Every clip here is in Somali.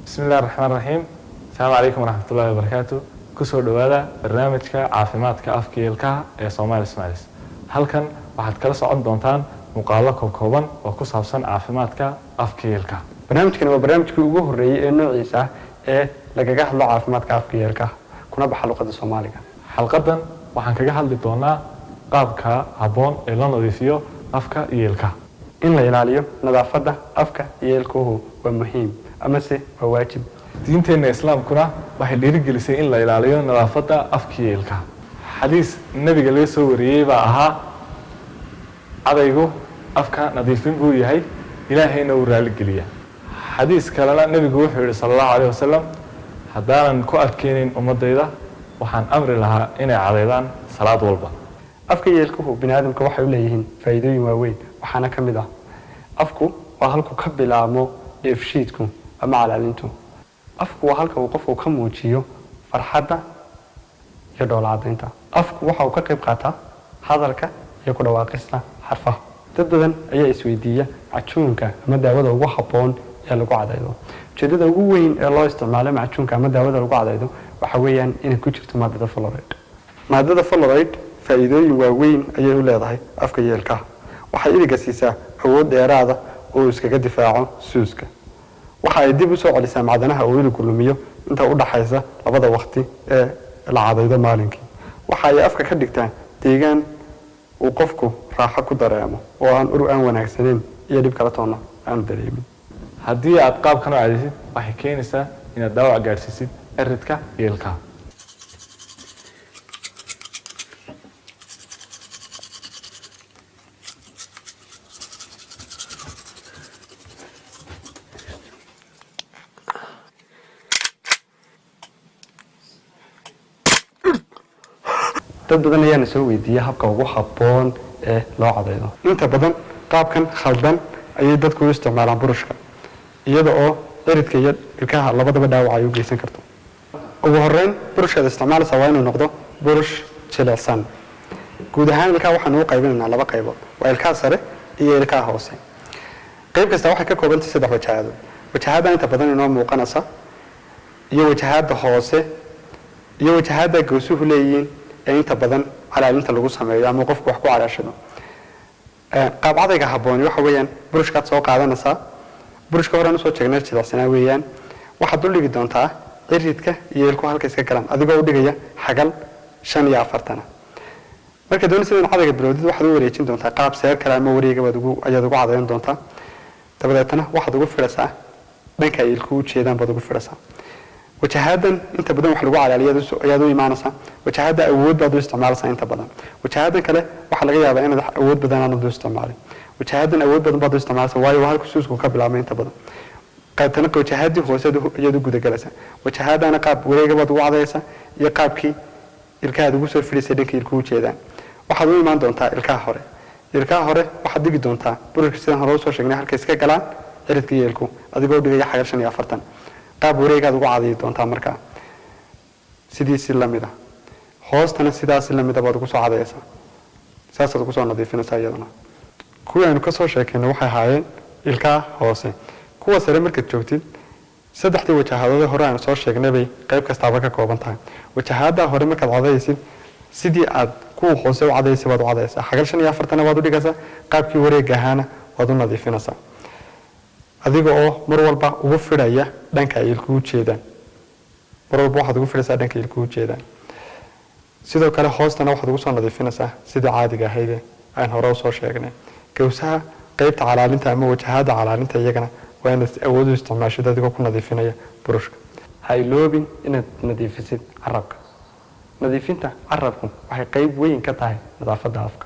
بسم الله الرحمن الرحيم. السلام عليكم ورحمة الله وبركاته. كسر دوادا برنامجك عافيمادك أفكا إلكاها ee Somali Smiles. halkan waxaad kala socon doontaan muuqaalo kooban oo ku saabsan caafimaadka afka Ilkaha. barnaamijkan waa barnaamijkii ugu horeeyay ee noociisa ee lagaga hadlo caafimaadka afka Ilkaha kuna baxa luqadda Soomaaliga. xalqadan waxaan kaga hadli doonaa qaabka habboon ee loo nadiifiyo afka Ilkaha. in la ilaaliyo nadaafadda afka iyo ilkuhu waa muhiim ama se waa waajib. diinteena islaamkuna waxay dhiirigelisay in la ilaaliyo nadaafadda afka Ilkaha. xadiis nabiga laga soo wariyay baa ahaa cadaygu afka nadiifin buu yahay ilaahayna uu raali geliyaa. xadiis kalena nabigu wuxuu yiri sallallahu alayhi wasallam haddaanan ku adkeenin ummadayda waxaan amri lahaa inay cadaydaan salaad walba. afka iyo ilkuhu bini'aadamka waxay u leeyihiin faa'iidooyin waaweyn waxaana ka mid ah afku waa halku ka bilaabmo dheefshiidku ama calaalintu. afku waa halka uu qofku ka muujiyo farxadda iyo dhoola-cadaynta. afku waxa uu ka qayb qaataa hadalka iyo ku dhawaaqista xarfaha. dad badan ayaa isweydiiya macajuunka ama daawada ugu habboon ee lagu cadaydo. ujeedada ugu weyn ee loo isticmaalo macajuunka ama daawada lagu cadaydo waxa weeyaan inay ku jirto maadada fluoride. maadada fluoride faa'iidooyin waaweyn ayay u leedahay afka iyo ilkaha. waxay iliga siisaa awood dheeraada oo iskaga difaaco suuska. waxa ay dib u soo celisaa macdanaha oo iligu lumiyo inta u dhaxaysa labada waqti ee la cadaydo maalinkii. waxa ay afka ka dhigtaan deegaan uu qofku raaxo ku dareemo oo aan ur aan wanaagsaneyn iyo dhib kala toona aan dareemin. haddii aad qaabkan u cadaysid waxay keenaysaa inaad dhaawac gaarsiisid eridka iyo ilkaha. dad badan ayaa soo weydiiyay habka ugu habboon ee loo cadaydo. inta badan qaabkan khaldan ayay dadku u isticmaalaan burushka iyada oo eridka iyo ilkaha labadaba dhaawac ay u geysan karto. ugu horeyn burushka isticmaalisa waa inuu noqdo burush jilicsan. guud ahaan ilkaha waxaan u qaybinaynaa laba qaybood waa ilkaha sare iyo ilkaha hoose. qayb kasta waxay ka kooban tahay saddex wajahadood. wajahada inta badan inoo muuqanaysa iyo wajahada hoose iyo wajahada goosuhu leeyihiin ee inta badan calaalinta lagu sameeyo ama qofku wax ku calaashado. qaab cadayga habboon waxa weeyaan burushkaad soo qaadanaysaa. burushka horaan usoo jeegnay jilicsanaa weeyaan. waxaad dul dhigi doontaa ciridka iyo ilkuhu halka iska galaan adigoo u dhigaya xagal 45. marka doonaysid in cadayga bilowdid waxaad u wareejin doontaa qaab seer kale ama wareega ayaad ugu cadayn doontaa. dabadeetana waxaad ugu fidhaysaa dhanka ay ilkuhu u jeedaan baad ugu fidhaysaa. wajahadan inta badan wax lagu calaaliyo ayaad u imaanaysaa. wajahada awood baad u isticmaalaysaa inta badan. wajahadan kale waxa laga yaabaa inaad awood badan aad u isticmaalin. wajahadan awood badan baad u isticmaalaysaa waayo halku suusku ka bilaabmay inta badan. qaybtana wajahadii hoose ayaad u gudagelaysaa. wajahadana qaab wareega baad ugu cadaysaa iyo qaabkii ilkaha ugu soo fidhisay dhanka ilkuhu u jeedaan. waxaad u imaan doontaa ilkaha hore. ilkaha hore waxaad dhigi doontaa burushka sidaan hore usoo sheegnay halka iska galaan ciridka iyo ilkuhu adigoo dhigaya xagal 45. qaab wareegaad ugu cadayi doontaa markaa sidiisi lamid ah. hoostana sidaasi lamid ah baad ugu soo cadayaysaa. saasaad ugu soo nadiifinaysaa iyadana. kuwii aynu ka soo sheekaynay waxay ahaayeen ilkaha hoose. kuwa sare markaad joogtid saddexdii wajahadood hore aynu soo sheegnay bay qayb kastaaba ka kooban tahay. wajahada hore markaad cadayaysid sidii aad kuwa hoose u cadaysay baad u cadayaysaa. xagal 45 baad u dhigaysaa. qaabkii wareega ahaana waad u nadiifinaysaa adiga oo mar walba ugu fidhaya dhanka ay ilkuhu jeedaan. mar walba waxaad ugu fidhaysaa dhanka ay ilkuhu jeedaan. sidoo kale hoostana waxaad ugu soo nadiifinaysaa sidii caadiga ahayd aan hore u soo sheegnay. gowsaha qaybta calaalinta ama wajahada calaalinta iyagana waa inaad awood u isticmaashid adigoo ku nadiifinaya burushka. ha iloobin inaad nadiifisid carabka. nadiifinta carabku waxay qayb weyn ka tahay nadaafadda afka.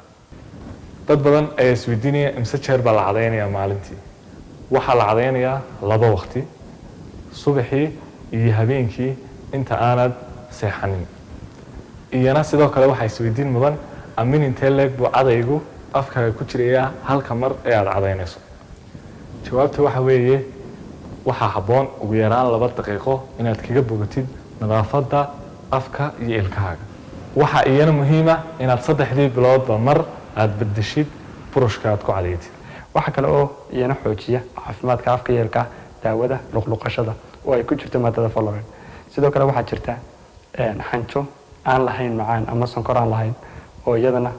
dad badan ayaa isweydiinaya imse jeer baa la cadaynayaa maalintii. waxaa la cadaynayaa 2 waqti subaxii iyo habeenkii inta aanad seexanin. iyana sidoo kale waxaa isweydiin mudan amin intee leeg buu cadaygu afkaaga ku jirayaa halka mar ee aad cadaynayso. jawaabta waxa weeye waxaa habboon ugu yaraan 2 daqiiqo inaad kaga bogatid nadaafadda afka iyo ilkahaaga. waxa iyana muhiim ah inaad 3 biloodba mar aad bedeshid burushka aad ku cadaytid. waxa kale oo iyana xoojiya caafimaadka afka iyo ilkaha daawada luqluqashada oo ay ku jirto maadada fluoride sidoo kale waxaa jirta xanjo aan lahayn macaan ama sonkor aan lahayn oo iyadana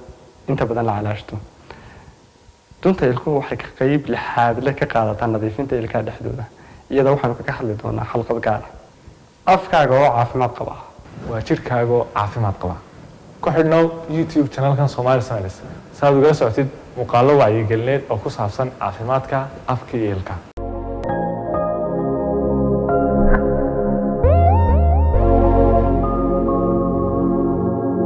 inta badan la calaashto dunta ilkuhu waxay ka qayb lixaad leh ka qaadataa nadiifinta ilkaha dhexdooda iyada waxaanu kaga hadli doonaa xalqad gaar ah afkaaga oo caafimaad qaba waa jirkaaga oo caafimaad qaba ku xidhnow youtube channelkan Somali Smiles saad ugala socotid muuqaallo wacyigelineed oo ku saabsan caafimaadka afka iyo ilkaha